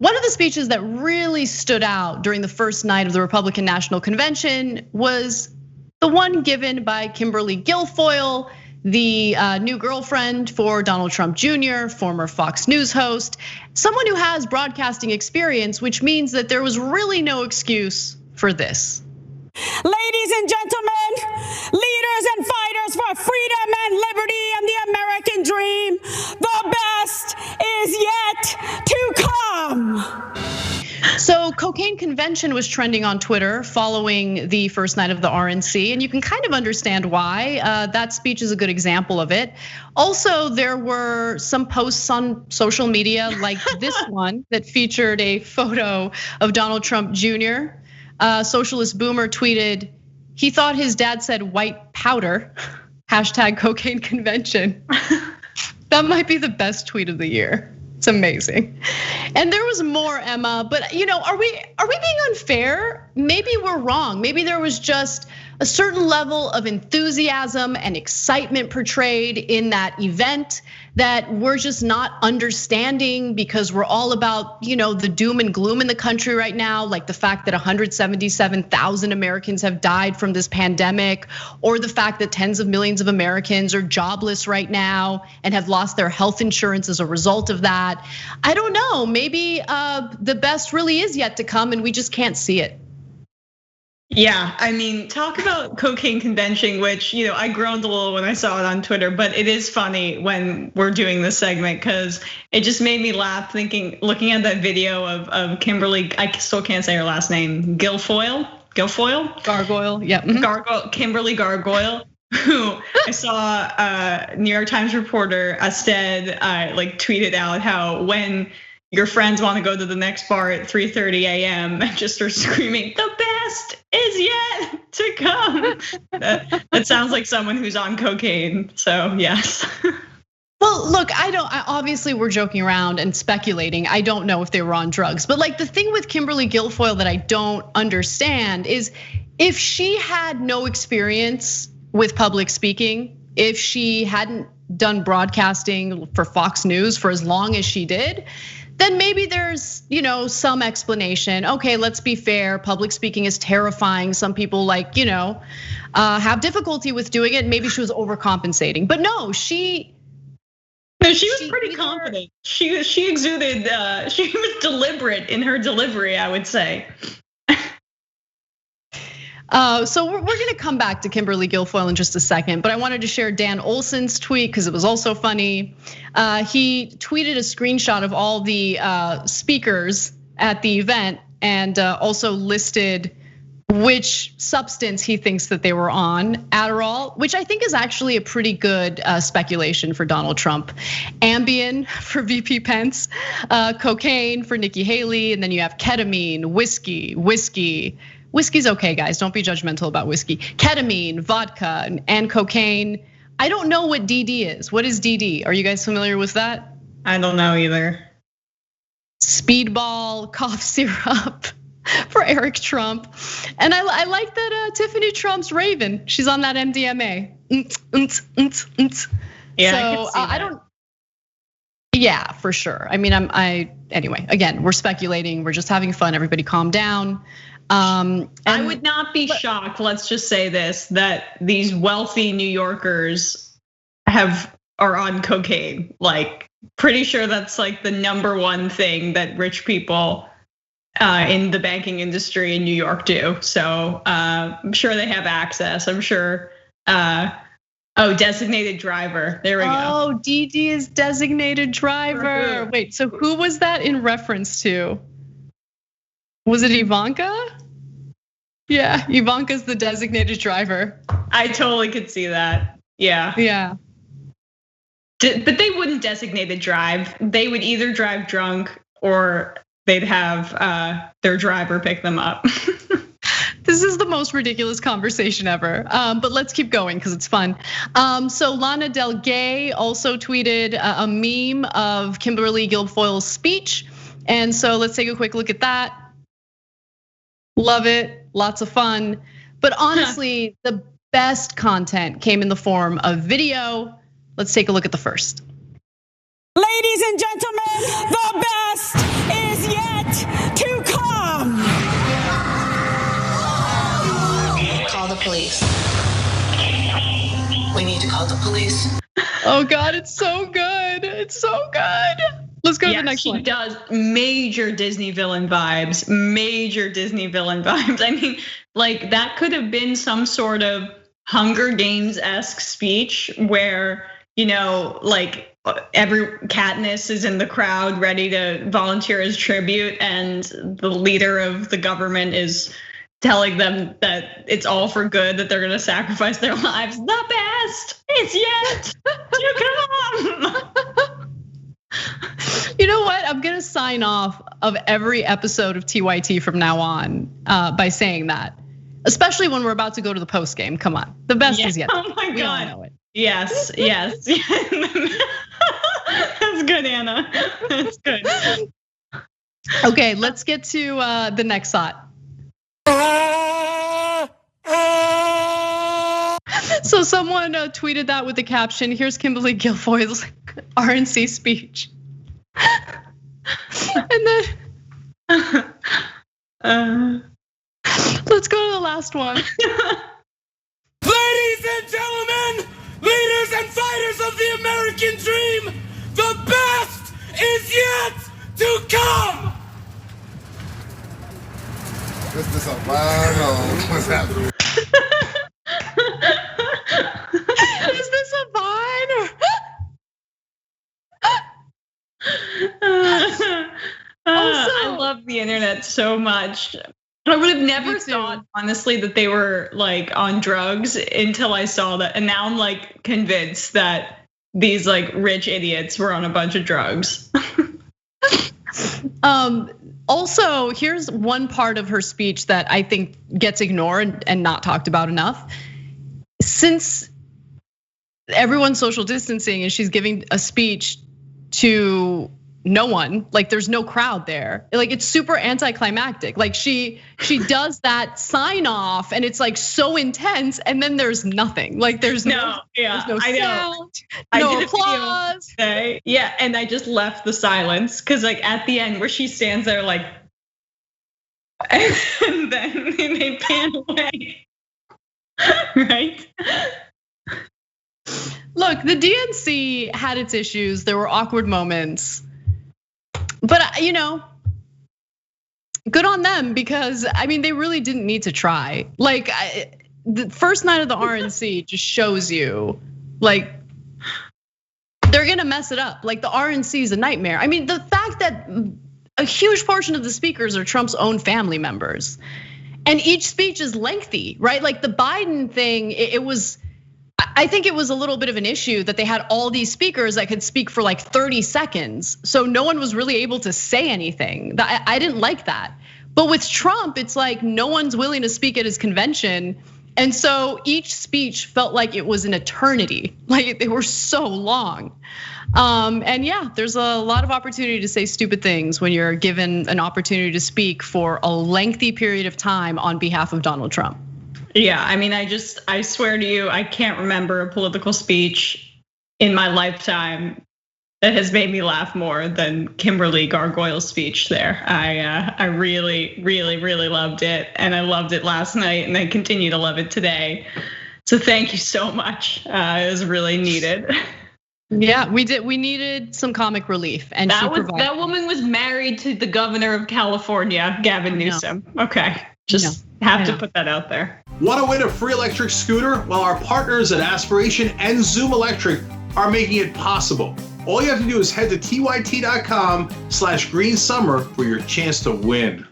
One of the speeches that really stood out during the first night of the Republican National Convention was the one given by Kimberly Guilfoyle, the new girlfriend for Donald Trump Jr., former Fox News host, someone who has broadcasting experience, which means that there was really no excuse for this. Ladies and gentlemen, leaders and fighters for freedom and liberty and the American dream, the best is yet to come. So cocaine convention was trending on Twitter following the first night of the RNC, and you can kind of understand why. That speech is a good example of it. Also, there were some posts on social media like this one that featured a photo of Donald Trump Jr. Socialist Boomer tweeted, he thought his dad said white powder, hashtag cocaine convention. That might be the best tweet of the year. It's amazing. And there was more, Emma, but are we being unfair? Maybe we're wrong. Maybe there was just a certain level of enthusiasm and excitement portrayed in that event that we're just not understanding because we're all about, the doom and gloom in the country right now, like the fact that 177,000 Americans have died from this pandemic, or the fact that tens of millions of Americans are jobless right now and have lost their health insurance as a result of that. I don't know, maybe the best really is yet to come and we just can't see it. Yeah, I mean, talk about cocaine convention, which, I groaned a little when I saw it on Twitter, but it is funny when we're doing this segment because it just made me laugh looking at that video of Kimberly, I still can't say her last name, Guilfoyle? Gargoyle, yeah. Kimberly Gargoyle, who I saw New York Times reporter Asted tweeted out how when your friends want to go to the next bar at 3:30 a.m. and just start screaming, the best is yet to come. That sounds like someone who's on cocaine, so yes. Well, look, obviously we're joking around and speculating. I don't know if they were on drugs, but the thing with Kimberly Guilfoyle that I don't understand is if she had no experience with public speaking, if she hadn't done broadcasting for Fox News for as long as she did, then maybe there's, some explanation. Okay, let's be fair. Public speaking is terrifying. Some people have difficulty with doing it. Maybe she was overcompensating, but no, she was pretty confident. She exuded. She was deliberate in her delivery, I would say. So we're gonna come back to Kimberly Guilfoyle in just a second, but I wanted to share Dan Olson's tweet because it was also funny. He tweeted a screenshot of all the speakers at the event and also listed which substance he thinks that they were on, Adderall, which I think is actually a pretty good speculation for Donald Trump. Ambien for VP Pence, cocaine for Nikki Haley, and then you have ketamine, whiskey. Whiskey's okay, guys, don't be judgmental about whiskey. Ketamine, vodka, and cocaine. I don't know what DD is. What is DD? Are you guys familiar with that? I don't know either. Speedball, cough syrup for Eric Trump. And I like that Tiffany Trump's Raven. She's on that MDMA. Yeah, so I don't. Yeah, for sure. I mean, anyway, again, we're speculating. We're just having fun. Everybody calm down. I would not be shocked, let's just say this, that these wealthy New Yorkers are on cocaine. Pretty sure that's the number one thing that rich people in the banking industry in New York do. So I'm sure they have access. I'm sure, designated driver, there we go. Oh, DD is designated driver. Wait, so who was that in reference to? Was it Ivanka? Yeah, Ivanka's the designated driver. I totally could see that. Yeah. Yeah. But they wouldn't designated drive. They would either drive drunk or they'd have their driver pick them up. This is the most ridiculous conversation ever. But let's keep going because it's fun. So Lana Del Rey also tweeted a meme of Kimberly Guilfoyle's speech. And so let's take a quick look at that. Love it, lots of fun. But honestly, the best content came in the form of video. Let's take a look at the first. Ladies and gentlemen, the best is yet about the police. Oh God, it's so good. It's so good. Let's go to the next one. She does major Disney villain vibes, major Disney villain vibes. I mean, like that could have been some sort of Hunger Games-esque speech where, like every Katniss is in the crowd ready to volunteer as tribute, and the leader of the government is telling them that it's all for good, that they're gonna sacrifice their lives. The best is yet to come. You know what? I'm gonna sign off of every episode of TYT from now on by saying that, especially when we're about to go to the post game. Come on, the best is yet. Oh my God, we all know it. Yes. That's good, Anna. That's good. Okay, let's get to the next thought. So someone tweeted that with the caption, "Here's Kimberly Guilfoyle's RNC speech." And then let's go to the last one. Ladies and gentlemen, leaders and fighters of the American dream, the best is yet to come. Is this a vine? What's happening? Is this a vine? I love the internet so much. I would have never thought, honestly, that they were like on drugs until I saw that, and now I'm like convinced that these like rich idiots were on a bunch of drugs. Also, here's one part of her speech that I think gets ignored and not talked about enough. Since everyone's social distancing and she's giving a speech to no one, like there's no crowd there. Like it's super anticlimactic. Like she does that sign off and it's like so intense, and then there's nothing. Like there's no sound, no applause. Yeah, and I just left the silence because like at the end where she stands there like, and then they pan away, right? Look, the DNC had its issues. There were awkward moments. But good on them, because I mean they really didn't need to try. Like the first night of the RNC just shows you, like they're gonna mess it up. Like the RNC is a nightmare. I mean the fact that a huge portion of the speakers are Trump's own family members, and each speech is lengthy, right? Like the Biden thing, I think it was a little bit of an issue that they had all these speakers that could speak for like 30 seconds. So no one was really able to say anything. I didn't like that. But with Trump, it's like no one's willing to speak at his convention. And so each speech felt like it was an eternity. Like they were so long. And yeah, there's a lot of opportunity to say stupid things when you're given an opportunity to speak for a lengthy period of time on behalf of Donald Trump. Yeah, I mean, I swear to you, I can't remember a political speech in my lifetime that has made me laugh more than Kimberly Guilfoyle's speech there. I really, really, really loved it, and I loved it last night, and I continue to love it today. So thank you so much. It was really needed. Yeah, we did. We needed some comic relief, and that woman was married to the governor of California, Gavin Newsom. Okay, just have to put that out there. Want to win a free electric scooter? Well, our partners at Aspiration and Zoom Electric are making it possible. All you have to do is head to tyt.com/greensummer for your chance to win.